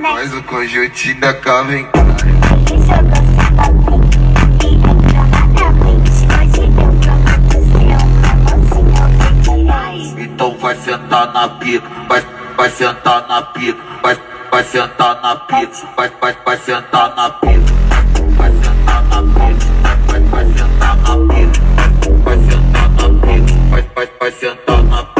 Mas o conjuntinho da cá vem cá. Então vai sentar na pica, vai sentar na pica, vai sentar na pica, vai sentar na pica, vai sentar na pica, vai sentar na pica, vai sentar na pica, vai sentar na pica, vai sentar na pica,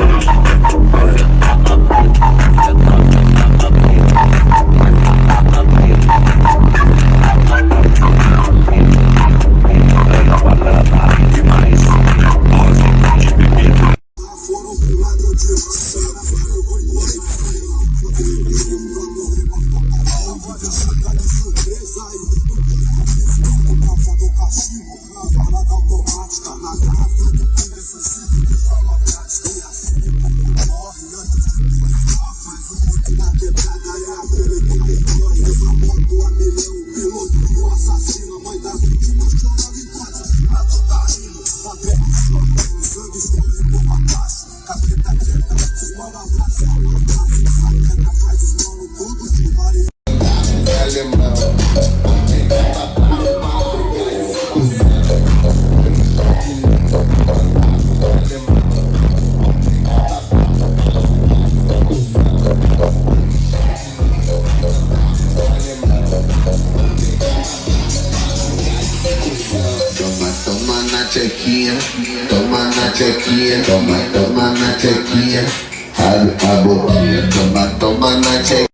toma na tchequinha, toma na tchequinha, abre a boquinha, toma na tchequinha.